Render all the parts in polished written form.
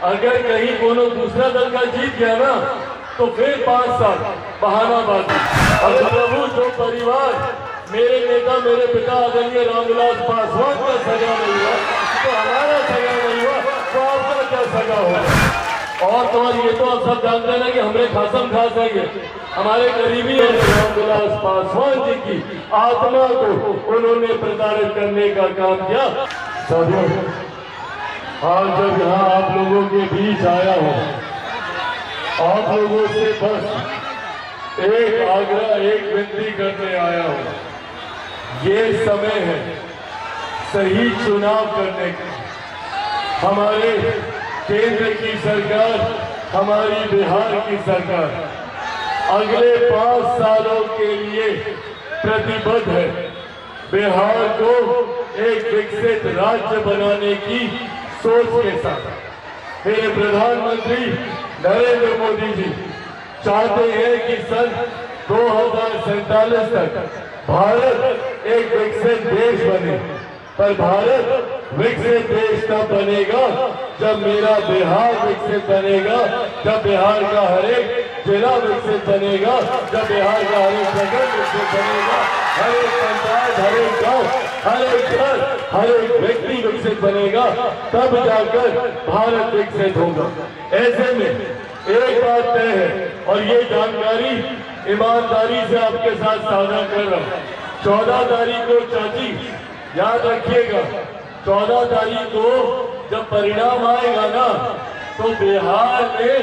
अगर कहीं कोनो दूसरा दल का जीत गया ना तो फिर 5 साल बहानाबाजी। और प्रभु जो परिवार मेरे नेता मेरे पिता आदरणीय रामविलास पासवान का सगा नहीं हुआ तो हमारा सगा नहीं हुआ तो आपका क्या सगा होगा। और तो ये तो आप सब जानते हैं ना कि हमरे खासम खास है ये हमारे करीबी रामविलास पासवान जी की आत्मा को उन्होंने प्रताड़ित करने का काम किया। साथियों, आज जब यहाँ आप लोगों के बीच आया हूँ, आप लोगों से बस एक आग्रह एक विनती करने आया हूँ। ये समय है सही चुनाव करने का। हमारे केंद्र की सरकार, हमारी बिहार की सरकार अगले 5 सालों के लिए प्रतिबद्ध है बिहार को एक विकसित राज्य बनाने की सोच के साथ। मेरे प्रधानमंत्री नरेंद्र मोदी जी चाहते हैं कि सन 2047 तक भारत एक विकसित देश बने। पर भारत विकसित देश तब बनेगा जब मेरा बिहार विकसित बनेगा, जब बिहार का हर एक जिला विकसित बनेगा, जब बिहार का हर एक प्रखंड विकसित बनेगा, हर एक पंचायत, हर एक गांव, हर एक घर, हर एक व्यक्ति विकसित बनेगा, तब जाकर भारत विकसित होगा। ऐसे में एक बात तय है और ये जानकारी ईमानदारी से आपके साथ साझा कर रहा हूँ। 14 तारीख को चाची याद रखिएगा, 14 तारीख को जब परिणाम आएगा ना तो बिहार में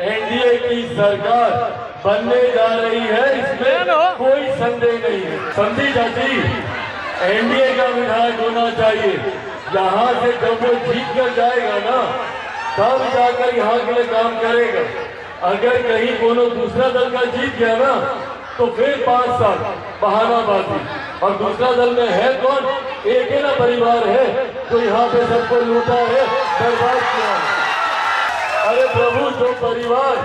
एनडीए की सरकार बनने जा रही है, इसमें कोई संदेह नहीं है। समझी चाची, एनडीए का विधायक होना चाहिए। यहाँ से जब वो जीत कर जाएगा ना तब जाकर यहाँ के लिए काम करेगा। अगर कहीं कोनो दूसरा दल का जीत गया ना तो फिर 5 साल बहानाबाजी। और दूसरा दल में है कौन? एक ही ना परिवार है जो यहाँ पे सबको लूटा है, बर्बाद किया है। अरे प्रभु, जो परिवार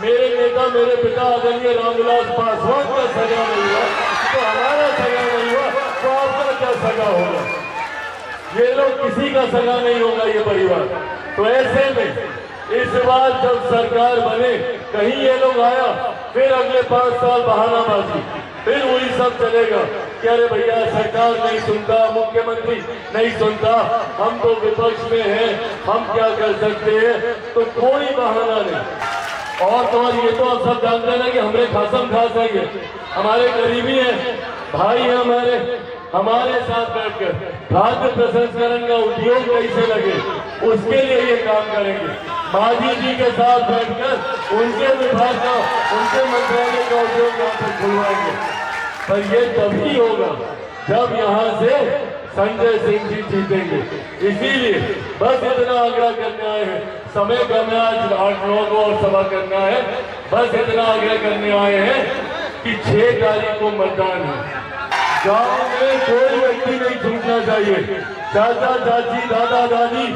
मेरे नेता मेरे पिता आदरणीय रामविलास पासवान का सगा नहीं हुआ तो हमारा सगा नहीं हुआ तो आपका क्या सगा होगा। ये लोग किसी का सगा नहीं होगा ये परिवार। तो ऐसे में इस बार जब सरकार बने, कहीं ये लोग आया फिर अगले 5 साल बहानाबाजी, फिर वही सब चलेगा कि अरे भैया सरकार नहीं सुनता, मुख्यमंत्री नहीं सुनता, हम तो विपक्ष में हैं, हम क्या कर सकते हैं। तो कोई बहाना नहीं। और तो ये तो आप सब जानते हैं ना कि हमरे खासम खास है ये हमारे करीबी हैं, भाई हैं हमारे साथ बैठकर खाद्य प्रसंस्करण का उद्योग कैसे लगे उसके लिए ये काम करेंगे। मांझी जी के साथ बैठकर उनके विभाग का, उनके मंत्रालय का उद्योग यहाँ पर खुलवाएंगे। पर ये तभी होगा जब यहाँ से संजय सिंह जी जीतेंगे। इसीलिए बस इतना आग्रह करने आए हैं, समय कम है, आज 8-9 को और सभा करना है। बस इतना आग्रह करने आए हैं कि 6 तारीख को मतदान है। गांव में कोई व्यक्ति नहीं छूटना चाहिए। चाचा चाची, दादा दादी,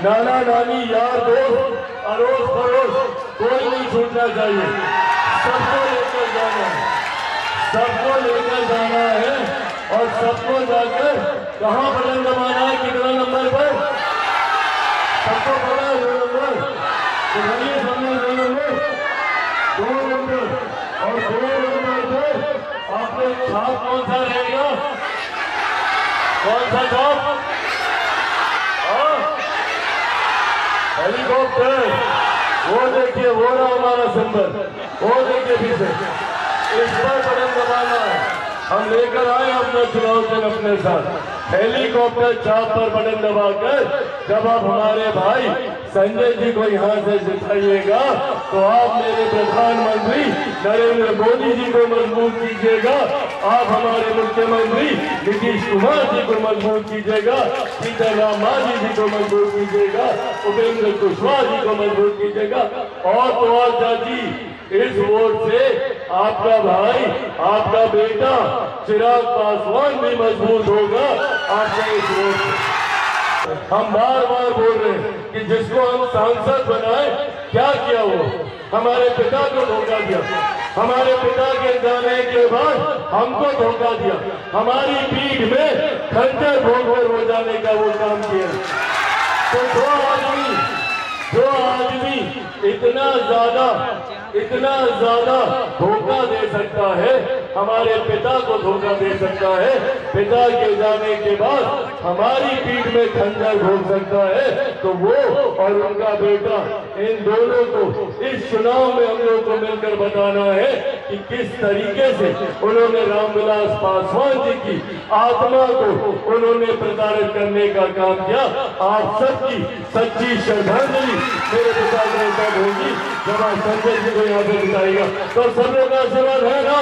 नाना नानी, यार दोस्त, अड़ोस पड़ोस, कोई नहीं छूटना चाहिए। सबको लेकर जाना है, सबको लेकर जाना है और सबको जाकर कहाँ बटन दबाना है, कितना नंबर पर सबको पता है? 2 नंबर। तो भैया सामने 2 नंबर, 2 नंबर और 2 नंबर पर आपने छाप कौन सा रहेगा? कौन सा छाप? हेलीकॉप्टर। वो देखिए, वो रहा हमारा सिंबल, वो देखिए पीछे, इस पर बटन दबाना है। हम लेकर आए अपना चुनाव चिन्ह अपने साथ। हेलीकॉप्टर छाप पर बटन दबाकर जब आप हमारे भाई संजय जी को यहाँ से जिताइएगा तो आप मेरे प्रधानमंत्री नरेंद्र मोदी जी को मजबूत कीजिएगा, आप हमारे मुख्यमंत्री नीतीश कुमार जी को मजबूत कीजिएगा, सीताराम मांझी जी को मजबूत कीजिएगा, उपेंद्र कुशवाहा जी को मजबूत कीजिएगा। और तो और चाची, इस वोट से आपका भाई, आपका बेटा चिराग पासवान भी मजबूत होगा आपका इस वोट से। हम बार बार बोल रहे हैं कि जिसको हम सांसद बनाए, क्या किया वो? हमारे पिता को धोखा दिया, हमारे पिता के जाने के बाद हमको धोखा दिया, हमारी पीठ में खंजर भोग हो जाने का वो काम किया। तो जो आदमी इतना ज्यादा धोखा दे सकता है, हमारे पिता को धोखा दे सकता है, पिता के जाने के बाद हमारी पीठ में खंजर घोंप सकता है, तो वो और उनका बेटा इन दोनों को इस चुनाव में हम लोग को मिलकर बताना है कि किस तरीके से उन्होंने रामविलास पासवान जी की आत्मा को उन्होंने प्रताड़ित करने का काम किया। आप सबकी सच्ची श्रद्धांजलि मेरे पिता के साथ होगी जब आप संजय जी को यहाँ पे बिताएगा, तो सब लोग का आशीर्वाद है ना।